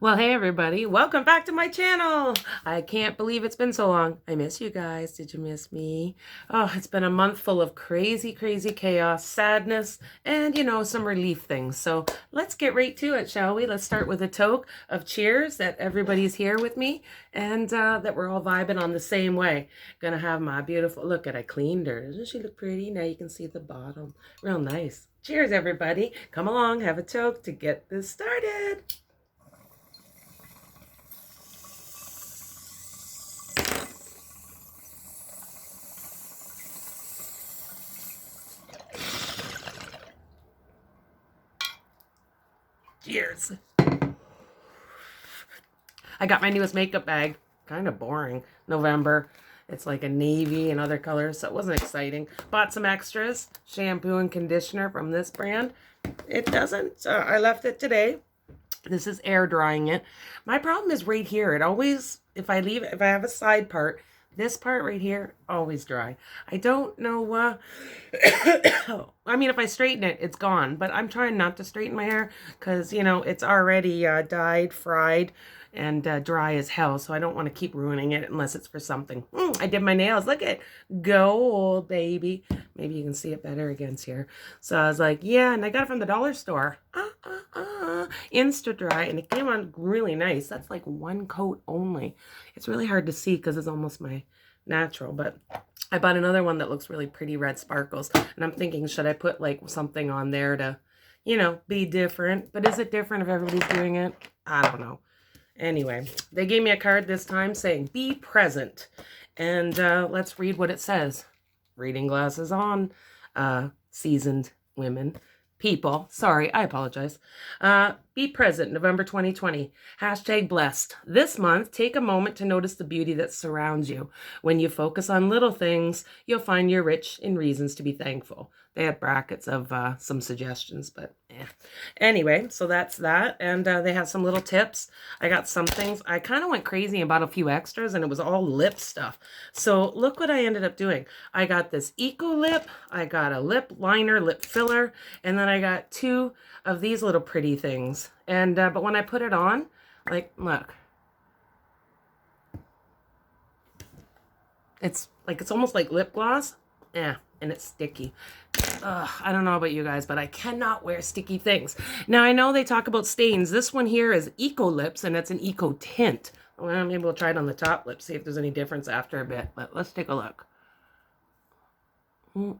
Well, hey everybody, welcome back to my channel. I can't believe it's been so long. I miss you guys. Did you miss me? Oh, it's been a month full of crazy chaos, sadness, and some relief things. So let's get right to it, shall we? Let's start with a toke of cheers that everybody's here with me and that we're all vibing on the same way. Gonna have my beautiful, look at, I cleaned her. Doesn't she look pretty? Now you can see the bottom. Real nice. Cheers, everybody. Come along, have a toke to get this started. Cheers. I got my newest makeup bag. Kind of boring. November. It's like a navy and other colors, so it wasn't exciting. Bought some extras. Shampoo and conditioner from this brand. It doesn't. I left it today. This is air drying it. My problem is right here. It always, if I have a side part, this part right here, always dry. I don't know, I mean, if I straighten it, it's gone. But I'm trying not to straighten my hair because, it's already dyed, fried, and dry as hell. So I don't want to keep ruining it unless it's for something. I did my nails. Look at gold, baby. Maybe you can see it better against here. So I was like, yeah, and I got it from the dollar store. Insta dry, and it came on really nice. That's like one coat only. It's really hard to see because it's almost my natural, but I bought another one that looks really pretty, red sparkles, and I'm thinking, should I put like something on there to, be different? But is it different if everybody's doing it? I don't know. Anyway, they gave me a card this time saying, be present. And let's read what it says. Reading glasses on, seasoned women. People, sorry, I apologize. Be present, November 2020. Hashtag blessed. This month, take a moment to notice the beauty that surrounds you. When you focus on little things, you'll find you're rich in reasons to be thankful. They have brackets of some suggestions, but anyway, so that's that. And they have some little tips. I got some things. I kind of went crazy and bought a few extras, and it was all lip stuff. So look what I ended up doing. I got this Eco Lip. I got a lip liner, lip filler, and then I got two of these little pretty things. And but when I put it on, like, look. It's almost like lip gloss. Yeah, and it's sticky. I don't know about you guys, but I cannot wear sticky things. Now, I know they talk about stains. This one here is Eco Lips, and it's an Eco Tint. Well, maybe we'll try it on the top lip, see if there's any difference after a bit. But let's take a look. It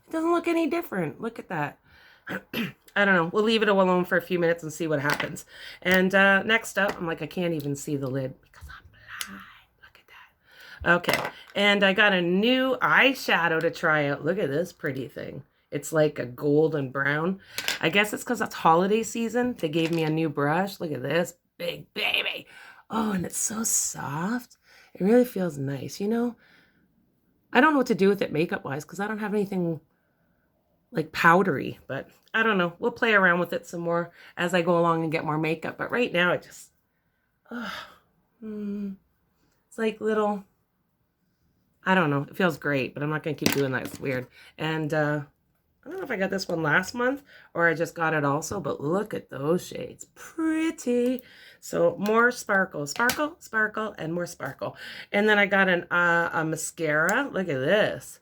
doesn't look any different. Look at that. I don't know. We'll leave it alone for a few minutes and see what happens. And next up, I'm like, I can't even see the lid because I'm blind. Look at that. Okay. And I got a new eyeshadow to try out. Look at this pretty thing. It's like a golden brown. I guess it's because it's holiday season. They gave me a new brush. Look at this big baby. Oh, and it's so soft. It really feels nice. I don't know what to do with it makeup-wise because I don't have anything like powdery, but I don't know. We'll play around with it some more as I go along and get more makeup. But right now, it just, it's like little, I don't know. It feels great, but I'm not going to keep doing that. It's weird. And I don't know if I got this one last month or I just got it also, but look at those shades. Pretty. So more sparkle, and more sparkle. And then I got a mascara. Look at this.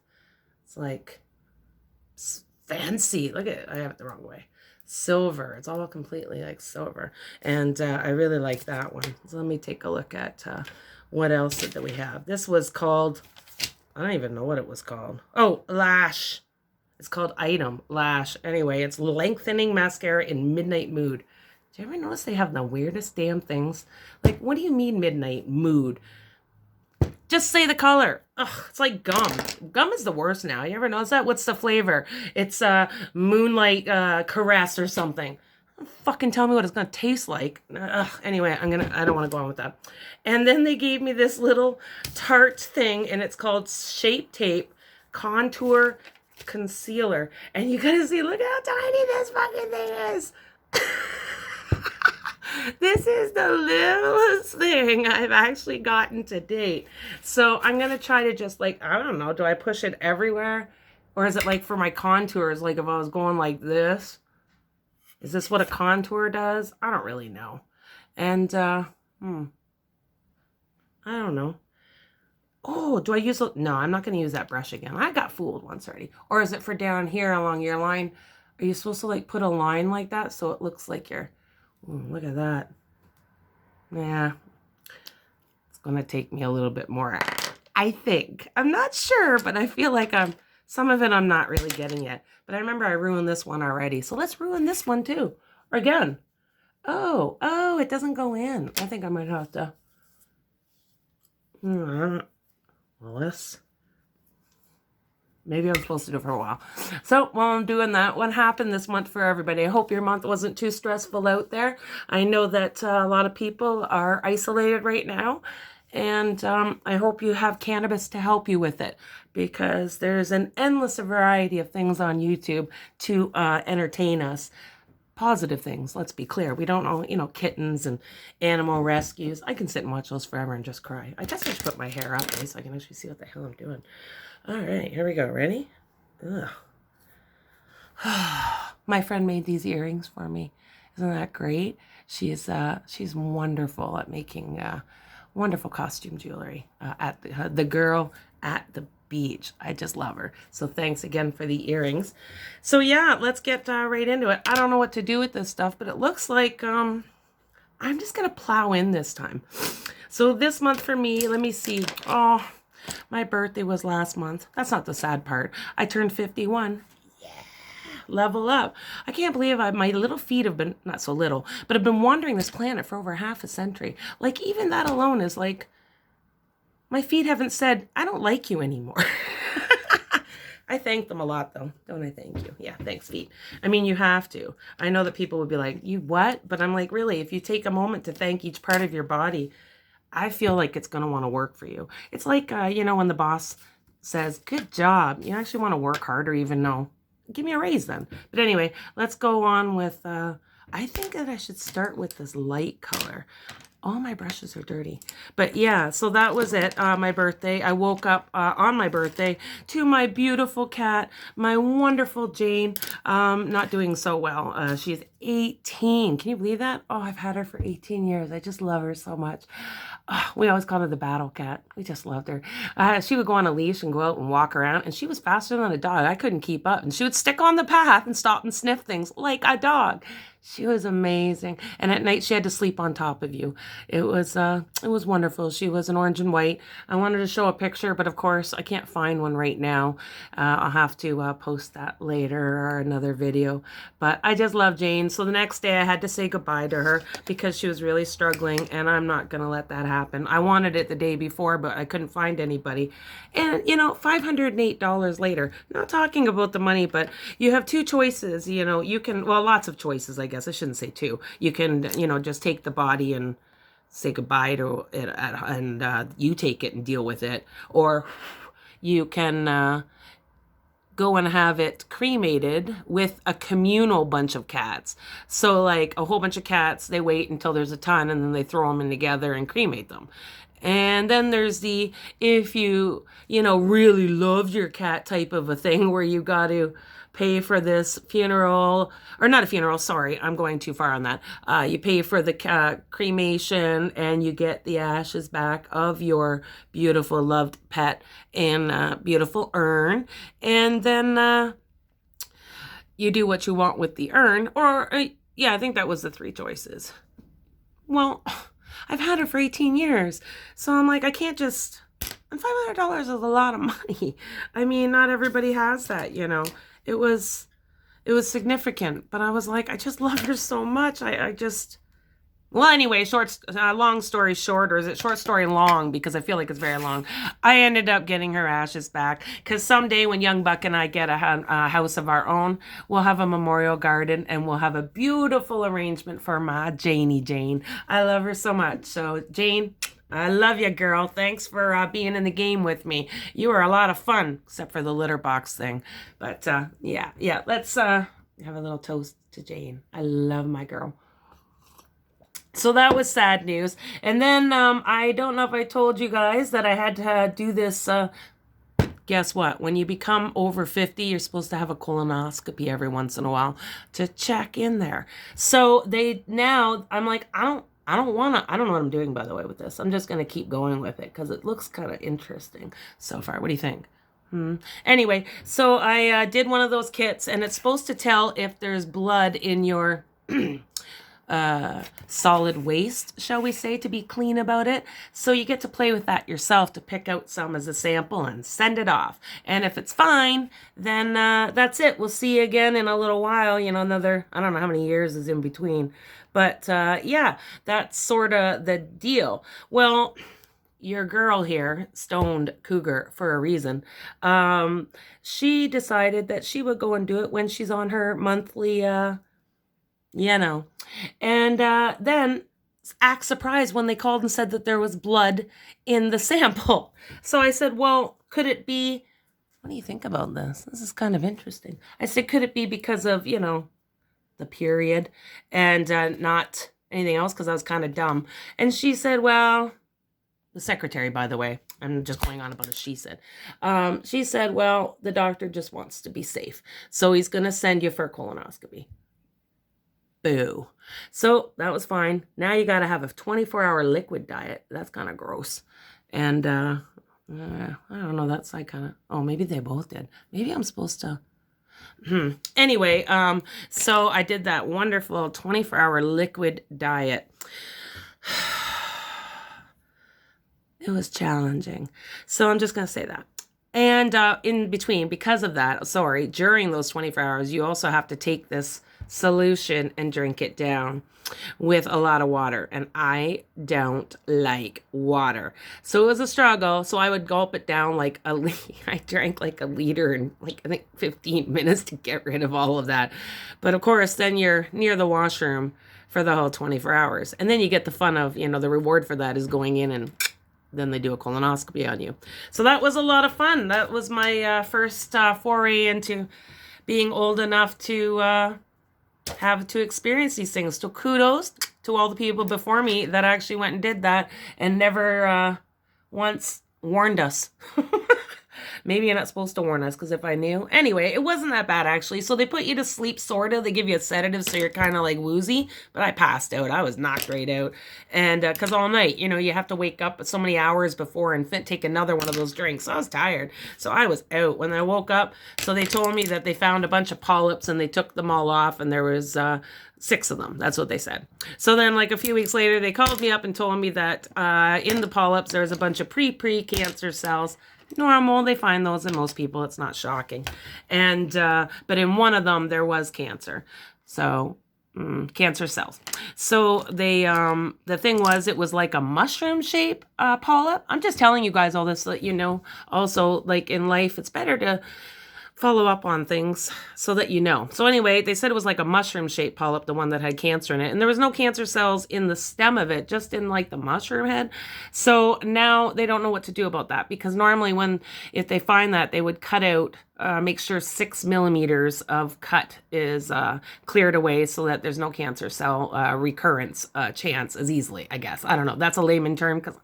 It's like fancy. Look at it. I have it the wrong way. Silver. It's all completely like silver. And I really like that one. So let me take a look at what else that we have. This was called, I don't even know what it was called. Oh, Lash. It's called Item Lash. Anyway, it's lengthening mascara in midnight mood. Do you ever notice they have the weirdest damn things? Like, what do you mean midnight mood? Just say the color. Ugh, it's like gum. Gum is the worst now. You ever notice that? What's the flavor? It's Moonlight Caress or something. Don't fucking tell me what it's gonna taste like. Ugh, anyway, I don't want to go on with that. And then they gave me this little Tarte thing, and it's called Shape Tape Contour Concealer. And you gotta see, look how tiny this fucking thing is. This is the littlest thing I've actually gotten to date. So I'm going to try to just like, I don't know, do I push it everywhere? Or is it like for my contours, like if I was going like this? Is this what a contour does? I don't really know. And, I don't know. Oh, do I use a... No, I'm not going to use that brush again. I got fooled once already. Or is it for down here along your line? Are you supposed to like put a line like that so it looks like you're... Ooh, look at that. Yeah. It's going to take me a little bit more, I think. I'm not sure, but I feel like some of it I'm not really getting yet. But I remember I ruined this one already. So let's ruin this one too. Or again. Oh, it doesn't go in. I think I might have to... Well, this, maybe I'm supposed to do it for a while. So while I'm doing that, what happened this month for everybody? I hope your month wasn't too stressful out there. I know that a lot of people are isolated right now, and I hope you have cannabis to help you with it, because there's an endless variety of things on YouTube to entertain us. Positive things, let's be clear. We don't know, kittens and animal rescues. I can sit and watch those forever and just cry. I guess I should put my hair up so I can actually see what the hell I'm doing. All right, here we go. Ready? Ugh. My friend made these earrings for me. Isn't that great? She's wonderful at making wonderful costume jewelry. At the girl at the beach. I just love her. So thanks again for the earrings. So yeah, let's get right into it. I don't know what to do with this stuff, but it looks like I'm just gonna plow in this time. So this month for me, let me see. Oh, my birthday was last month. That's not the sad part. I turned 51. Yeah, level up. I can't believe my little feet have been, not so little, but have been wandering this planet for over half a century. Like, even that alone is like, my feet haven't said, I don't like you anymore. I thank them a lot, though. Don't I thank you? Yeah, thanks, feet. I mean, you have to. I know that people would be like, you what? But I'm like, really, if you take a moment to thank each part of your body, I feel like it's going to want to work for you. It's like, when the boss says, good job, you actually want to work harder, even though, give me a raise then. But anyway, let's go on with, I think that I should start with this light color. All my brushes are dirty. But yeah, so that was it. My birthday. I woke up on my birthday to my beautiful cat, my wonderful Jane, not doing so well. She's 18. Can you believe that? Oh, I've had her for 18 years. I just love her so much. We always called her the battle cat. We just loved her. She would go on a leash and go out and walk around, and she was faster than a dog. I couldn't keep up. And she would stick on the path and stop and sniff things like a dog. She was amazing. And at night, she had to sleep on top of you. It was wonderful. She was an orange and white. I wanted to show a picture, but of course, I can't find one right now. I'll have to post that later or another video. But I just love Jane. So the next day, I had to say goodbye to her because she was really struggling, and I'm not going to let that happen. I wanted it the day before, but I couldn't find anybody. And, $508 later, not talking about the money, but you have two choices. You can, well, lots of choices, I guess. I shouldn't say two. You can, just take the body and say goodbye to it, and you take it and deal with it. Or you can go and have it cremated with a communal bunch of cats. So like a whole bunch of cats, they wait until there's a ton, and then they throw them in together and cremate them. And then there's the, if you, really love your cat type of a thing, where you got to pay for this funeral, or not a funeral, sorry, I'm going too far on that. You pay for the cremation, and you get the ashes back of your beautiful loved pet in a beautiful urn. And then you do what you want with the urn, or yeah, I think that was the three choices. Well, I've had her for 18 years, so I'm like, I can't just, and $500 is a lot of money. I mean, not everybody has that, It was significant, but I was like, I just love her so much. Well, anyway, long story short, or is it short story long? Because I feel like it's very long. I ended up getting her ashes back, because someday when young Buck and I get a house of our own, we'll have a memorial garden, and we'll have a beautiful arrangement for my Jane. I love her so much. So Jane, I love you, girl. Thanks for being in the game with me. You were a lot of fun, except for the litter box thing. But yeah, let's have a little toast to Jane. I love my girl. So that was sad news. And then I don't know if I told you guys that I had to do this guess what? When you become over 50, you're supposed to have a colonoscopy every once in a while to check in there. So I'm like, I don't want to, I don't know what I'm doing, by the way, with this. I'm just going to keep going with it because it looks kind of interesting so far. What do you think? Anyway, so I did one of those kits, and it's supposed to tell if there's blood in your solid waste, shall we say, to be clean about it. So you get to play with that yourself to pick out some as a sample and send it off. And if it's fine, then that's it. We'll see you again in a little while, another, I don't know how many years is in between. But yeah, that's sort of the deal. Well, your girl here, Stoned Cougar for a reason, she decided that she would go and do it when she's on her monthly and then act surprised when they called and said that there was blood in the sample. So I said, well, could it be, what do you think about this? This is kind of interesting. I said, could it be because of, the period and not anything else? Because I was kind of dumb. And she said, well, the secretary, by the way, I'm just going on about it, she said. She said, well, the doctor just wants to be safe. So he's going to send you for a colonoscopy. Boo. So that was fine. Now you got to have a 24-hour liquid diet. That's kind of gross. And I don't know. That's like kind of, oh, maybe they both did. Maybe I'm supposed to. Anyway, so I did that wonderful 24-hour liquid diet. It was challenging. So I'm just going to say that. And in between, because of that, during those 24 hours, you also have to take this solution and drink it down with a lot of water. And I don't like water. So it was a struggle. So I would gulp it down like I drank like a liter in like, I think 15 minutes to get rid of all of that. But of course, then you're near the washroom for the whole 24 hours. And then you get the fun of, the reward for that is going in and then they do a colonoscopy on you. So that was a lot of fun. That was my first foray into being old enough to have to experience these things. So kudos to all the people before me that actually went and did that and never once warned us. Maybe you're not supposed to warn us because if I knew. Anyway, it wasn't that bad actually. So they put you to sleep sort of. They give you a sedative so you're kind of like woozy. But I passed out. I was knocked right out. And because all night, you have to wake up so many hours before and take another one of those drinks. So I was tired. So I was out when I woke up. So they told me that they found a bunch of polyps and they took them all off. And there was 6 of them. That's what they said. So then like a few weeks later, they called me up and told me that in the polyps, there was a bunch of pre-cancer cells. Normal, they find those in most people. It's not shocking. And but in one of them there was cancer. So cancer cells. So they the thing was, it was like a mushroom shape polyp. I'm just telling you guys all this so that also like in life it's better to follow up on things so that So anyway, they said it was like a mushroom shaped polyp, the one that had cancer in it. And there was no cancer cells in the stem of it, just in like the mushroom head. So now they don't know what to do about that because normally if they find that, they would cut out, make sure 6 millimeters of cut is cleared away so that there's no cancer cell recurrence chance as easily, I guess. I don't know. That's a layman term because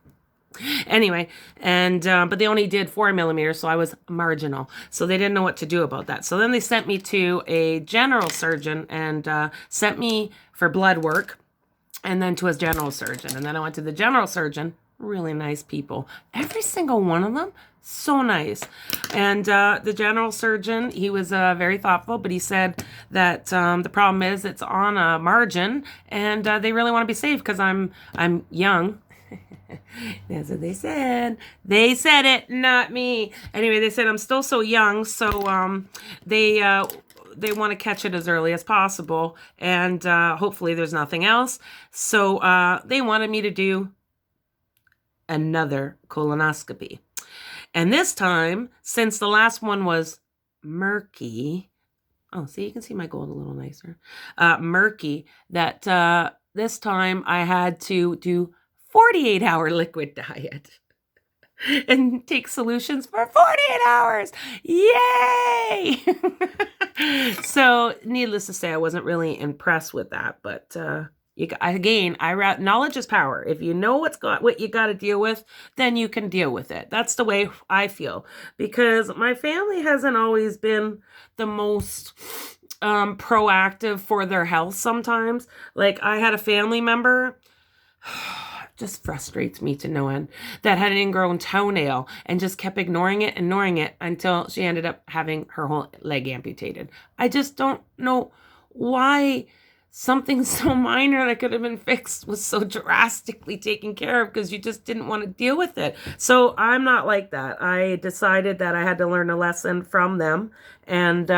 anyway, and but they only did 4 millimeters, so I was marginal. So they didn't know what to do about that. So then they sent me to a general surgeon and sent me for blood work and then to his general surgeon. And then I went to the general surgeon. Really nice people. Every single one of them, so nice. And the general surgeon, he was very thoughtful, but he said that the problem is it's on a margin and they really want to be safe because I'm young. That's what they said. They said it, not me. Anyway, they said I'm still so young, so they want to catch it as early as possible, and hopefully there's nothing else. So they wanted me to do another colonoscopy. And this time, since the last one was murky, oh, see, you can see my gold a little nicer, murky, that this time I had to do 48-hour liquid diet and take solutions for 48 hours. Yay! So needless to say, I wasn't really impressed with that, but Knowledge is power. If you know what you got to deal with, then you can deal with it. That's the way I feel, because my family hasn't always been the most proactive for their health sometimes. Like, I had a family member, just frustrates me to no end, that had an ingrown toenail and just kept ignoring it until she ended up having her whole leg amputated. I just don't know why something so minor that could have been fixed was so drastically taken care of, because you just didn't want to deal with it. So I'm not like that. I decided that I had to learn a lesson from them, and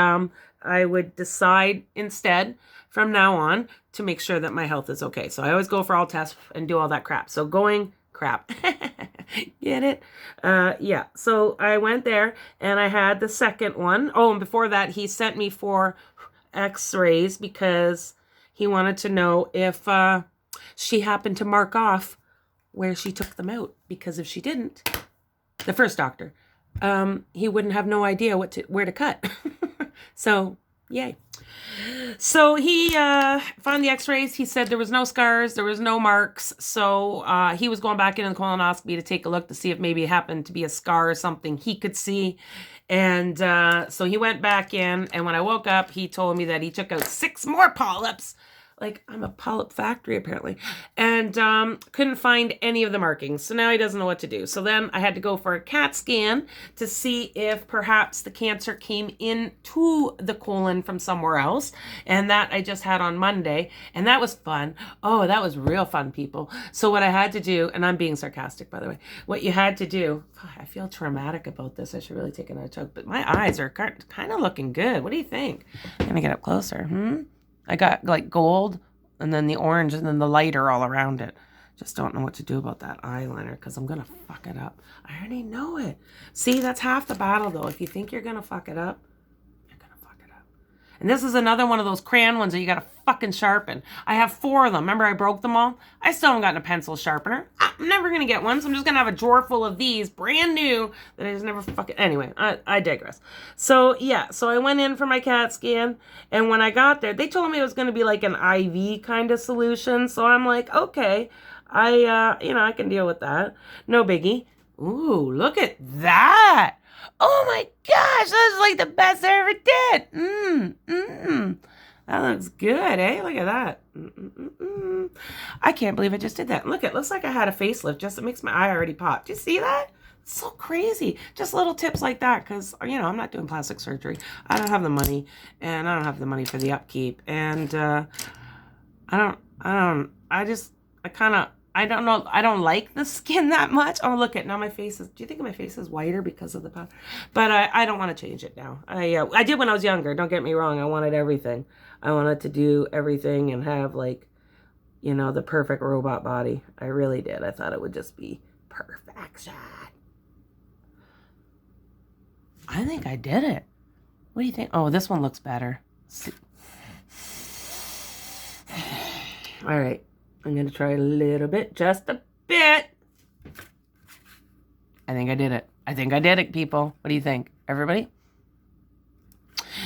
I would decide instead from now on to make sure that my health is okay. So I always go for all tests and do all that crap. So crap. Get it? Yeah. So I went there and I had the second one. Oh, and before that, he sent me for x-rays because he wanted to know if she happened to mark off where she took them out. Because if she didn't, the first doctor, he wouldn't have no idea where to cut. So, yay. So he found the x-rays. He said there was no scars, there was no marks. So he was going back in the colonoscopy to take a look to see if maybe it happened to be a scar or something he could see. And so he went back in, and when I woke up, he told me that he took out 6 more polyps. Like, I'm a polyp factory, apparently. And couldn't find any of the markings. So now he doesn't know what to do. So then I had to go for a CAT scan to see if perhaps the cancer came into the colon from somewhere else. And that I just had on Monday. And that was fun. Oh, that was real fun, people. So what I had to do, and I'm being sarcastic, by the way. What you had to do, I feel traumatic about this. I should really take another toke. But my eyes are kind of looking good. What do you think? Let me get up closer. I got like gold and then the orange and then the lighter all around it. Just don't know what to do about that eyeliner because I'm going to fuck it up. I already know it. See, that's half the battle though. If you think you're going to fuck it up, you're going to fuck it up. And this is another one of those crayon ones that you got to fucking sharpen. I have 4 of them. Remember I broke them all? I still haven't gotten a pencil sharpener. I'm never going to get one. So I'm just going to have a drawer full of these brand new that I just never fucking... Anyway, I digress. So yeah, so I went in for my CAT scan. And when I got there, they told me it was going to be like an IV kind of solution. So I'm like, okay, I can deal with that. No biggie. Ooh, look at that. Oh my gosh, that's like the best I ever did. That looks good, eh? Look at that. I can't believe I just did that. Look, it looks like I had a facelift. It makes my eye already pop. Do you see that? It's so crazy. Just little tips like that, because, I'm not doing plastic surgery. I don't have the money, and I don't have the money for the upkeep. And I don't like the skin that much. Oh, look at now my face is, do you think my face is whiter because of the powder? But I don't want to change it now. I did when I was younger. Don't get me wrong. I wanted everything. I wanted to do everything and have the perfect robot body. I really did. I thought it would just be perfection. I think I did it. What do you think? Oh, this one looks better. All right. I'm going to try a little bit, just a bit. I think I did it. I think I did it, people. What do you think? Everybody?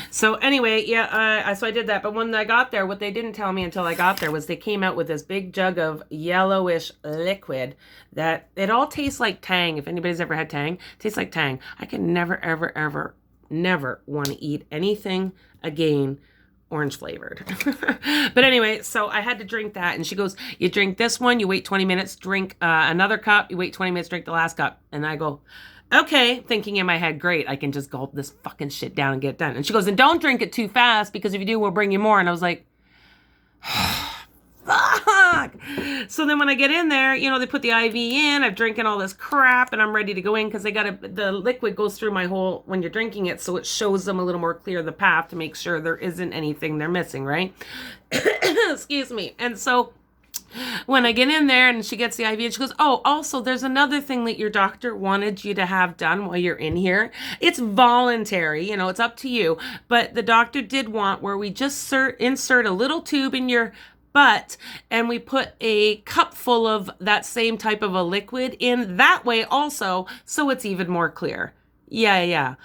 So anyway, yeah, so I did that. But when I got there, what they didn't tell me until I got there was they came out with this big jug of yellowish liquid that it all tastes like Tang. If anybody's ever had Tang, it tastes like Tang. I can never, ever, ever, never want to eat anything again orange flavored. But anyway, so I had to drink that. And she goes, you drink this one, you wait 20 minutes, drink another cup, you wait 20 minutes, drink the last cup. And I go, okay, thinking in my head, great, I can just gulp this fucking shit down and get it done. And she goes, and don't drink it too fast, because if you do, we'll bring you more. And I was like, fuck. So then when I get in there, they put the IV in, I'm drinking all this crap, and I'm ready to go in because the liquid goes through my whole, when you're drinking it, so it shows them a little more clear the path to make sure there isn't anything they're missing, right? Excuse me. And so when I get in there and she gets the IV and she goes, oh, also there's another thing that your doctor wanted you to have done while you're in here. It's voluntary, it's up to you. But the doctor did want where we just insert a little tube in your butt and we put a cup full of that same type of a liquid in that way also, so it's even more clear. Yeah.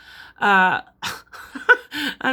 I'm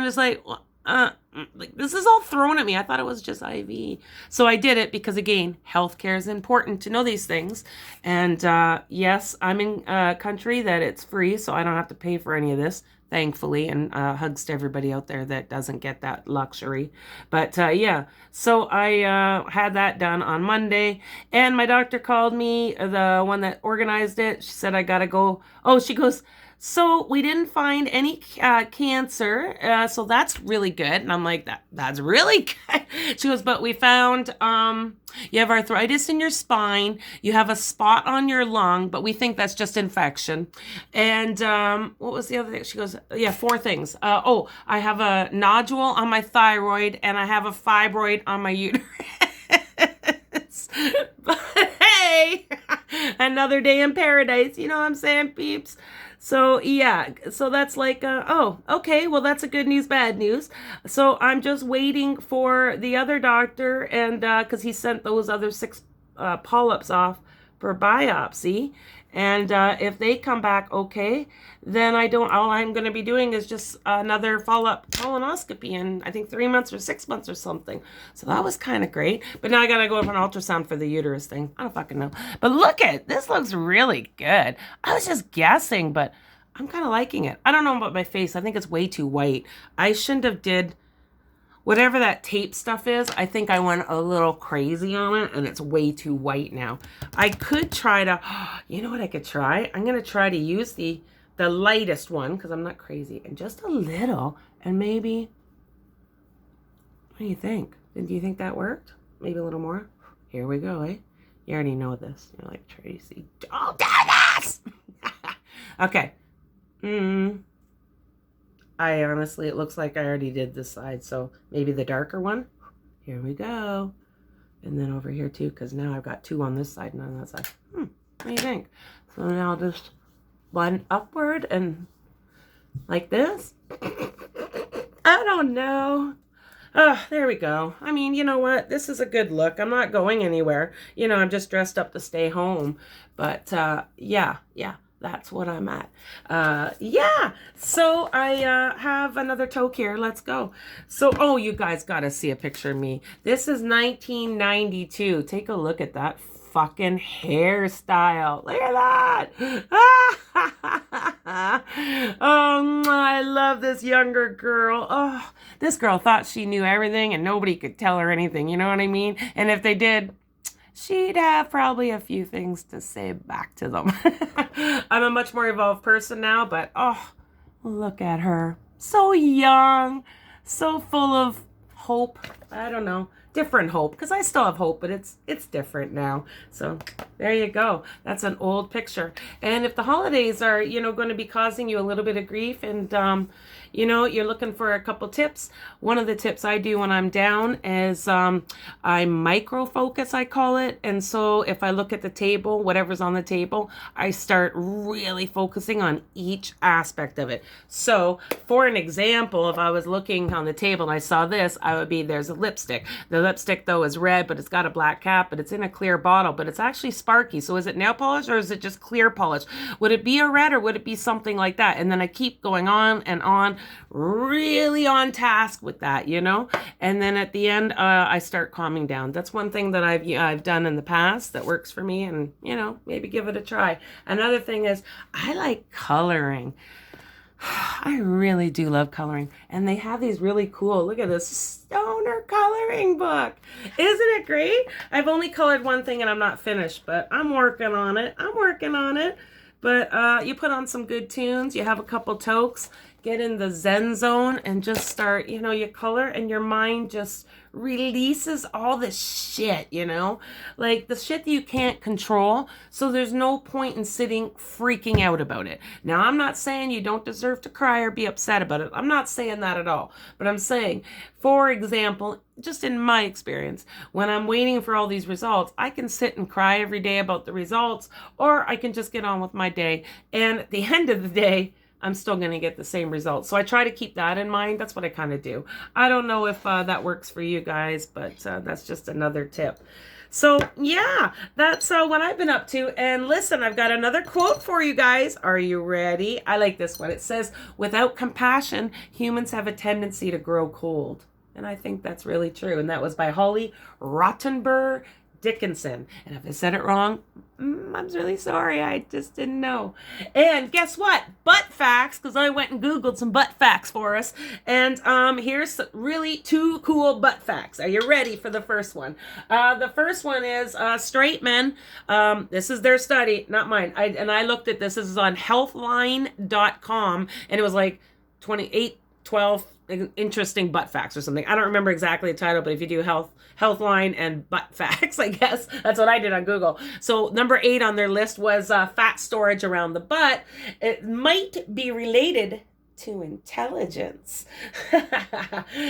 just like, like this is all thrown at me. I thought it was just IV. So I did it because, again, healthcare is important to know these things. And yes, I'm in a country that it's free, so I don't have to pay for any of this, thankfully. And hugs to everybody out there that doesn't get that luxury. But yeah, so I had that done on Monday. And my doctor called me, the one that organized it. She said, I got to go. Oh, she goes, so we didn't find any cancer, so that's really good. And I'm like, that's really good. She goes, but we found you have arthritis in your spine, you have a spot on your lung, but we think that's just infection. And what was the other thing? She goes, yeah, 4 things. Oh, I have a nodule on my thyroid, and I have a fibroid on my uterus. But hey, another day in paradise. You know what I'm saying, peeps? So yeah, so that's like, oh, okay, well, that's a good news, bad news. So I'm just waiting for the other doctor, and because he sent those other 6 polyps off for biopsy. And if they come back okay, then all I'm going to be doing is just another follow-up colonoscopy in, I think, 3 months or 6 months or something. So that was kind of great. But now I got to go for an ultrasound for the uterus thing. I don't fucking know. But look at this, looks really good. I was just guessing, but I'm kind of liking it. I don't know about my face. I think it's way too white. I shouldn't have did whatever that tape stuff is. I think I went a little crazy on it, and it's way too white now. I could try to, you know what I could try? I'm going to try to use the lightest one, because I'm not crazy, and just a little, and maybe, what do you think? Do you think that worked? Maybe a little more? Here we go, eh? You already know this. You're like, Tracy, don't do this! Okay. I honestly, it looks like I already did this side, so maybe the darker one. Here we go. And then over here too, because now I've got 2 on this side and on that side. What do you think? So now I'll just blend upward and like this. I don't know. Oh, there we go. I mean, you know what? This is a good look. I'm not going anywhere. You know, I'm just dressed up to stay home. But yeah. That's what I'm at. Yeah. So I have another toque here. Let's go. So, oh, you guys got to see a picture of me. This is 1992. Take a look at that fucking hairstyle. Look at that. Oh, I love this younger girl. Oh, this girl thought she knew everything and nobody could tell her anything. You know what I mean? And if they did, she'd have probably a few things to say back to them. I'm a much more evolved person now, but oh, look at her. So young, so full of hope. I don't know. Different hope, because I still have hope, but it's different now. So there you go. That's an old picture. And if the holidays are, you know, going to be causing you a little bit of grief, and you know, you're looking for a couple tips. One of the tips I do when I'm down is I micro focus, I call it. And so if I look at the table, whatever's on the table, I start really focusing on each aspect of it. So for an example, if I was looking on the table and I saw this, I would be, there's a lipstick. The lipstick though is red, but it's got a black cap, but it's in a clear bottle, but it's actually sparky. So is it nail polish or is it just clear polish? Would it be a red or would it be something like that? And then I keep going on and on, really on task with that, you know? And then at the end, I start calming down. That's one thing that I've done in the past that works for me, and, you know, maybe give it a try. Another thing is I like coloring. I really do love coloring. And they have these really cool, look at this stoner coloring book. Isn't it great? I've only colored one thing and I'm not finished, but I'm working on it. But you put on some good tunes, you have a couple toques, get in the Zen zone and just start, you know, you color and your mind just releases all this shit, you know, like the shit that you can't control. So there's no point in sitting freaking out about it. Now, I'm not saying you don't deserve to cry or be upset about it. I'm not saying that at all. But I'm saying, for example, just in my experience, when I'm waiting for all these results, I can sit and cry every day about the results, or I can just get on with my day. And at the end of the day, I'm still going to get the same results. So I try to keep that in mind. That's what I kind of do. I don't know if that works for you guys, but that's just another tip. So yeah, that's what I've been up to. And listen, I've got another quote for you guys. Are you ready? I like this one. It says, without compassion, humans have a tendency to grow cold. And I think that's really true. And that was by Holly Rottenberg Dickinson. And if I said it wrong, I'm really sorry. I just didn't know. And guess what? Butt facts, because I went and Googled some butt facts for us. And here's really 2 cool butt facts. Are you ready for the first one? The first one is straight men. This is their study, not mine. I looked at this. This is on healthline.com. And it was like 12 interesting butt facts or something. I don't remember exactly the title, but if you do Healthline and butt facts, I guess that's what I did on Google. So number 8 on their list was fat storage around the butt. It might be related to intelligence.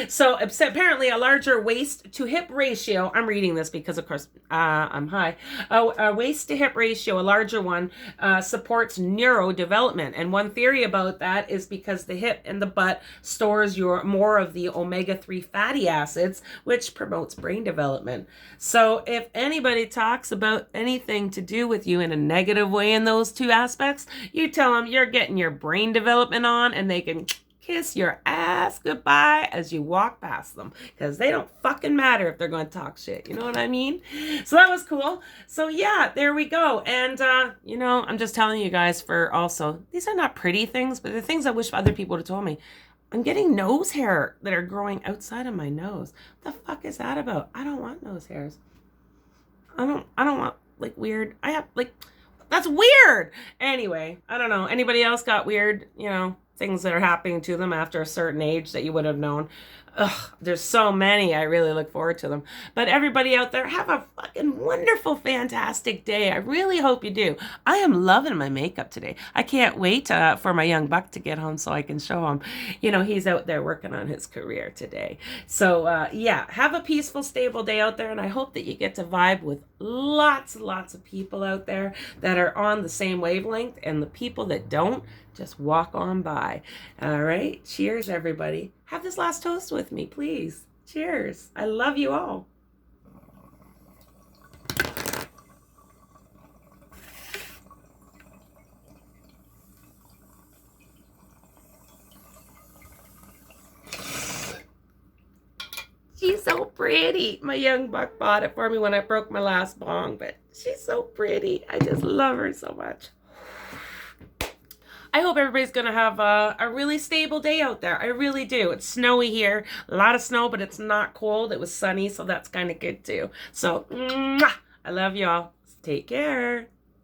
So apparently a larger waist to hip ratio, I'm reading this because of course I'm high, a waist to hip ratio, a larger one, supports neurodevelopment. And one theory about that is because the hip and the butt stores more of the omega-3 fatty acids, which promotes brain development. So if anybody talks about anything to do with you in a negative way in those 2 aspects, you tell them you're getting your brain development on, and they can kiss your ass goodbye as you walk past them, because they don't fucking matter if they're going to talk shit. You know what I mean? So that was cool. So yeah, there we go. And you know, I'm just telling you guys, for also, these are not pretty things, but the things I wish other people would have told me. I'm getting nose hair that are growing outside of my nose. What the fuck is that about? I don't want nose hairs. I don't want like weird. I have like, that's weird. Anyway, I don't know. Anybody else got weird, you know, things that are happening to them after a certain age that you would have known? Ugh, there's so many. I really look forward to them. But everybody out there, have a fucking wonderful, fantastic day. I really hope you do. I am loving my makeup today. I can't wait for my young buck to get home so I can show him. You know, he's out there working on his career today. So, yeah, have a peaceful, stable day out there. And I hope that you get to vibe with lots and lots of people out there that are on the same wavelength. And the people that don't, just walk on by. All right. Cheers, everybody. Have this last toast with me, please. Cheers. I love you all. She's so pretty. My young buck bought it for me when I broke my last bong, but she's so pretty. I just love her so much. I hope everybody's going to have a really stable day out there. I really do. It's snowy here. A lot of snow, but it's not cold. It was sunny, so that's kind of good too. So, mwah! I love y'all. Take care.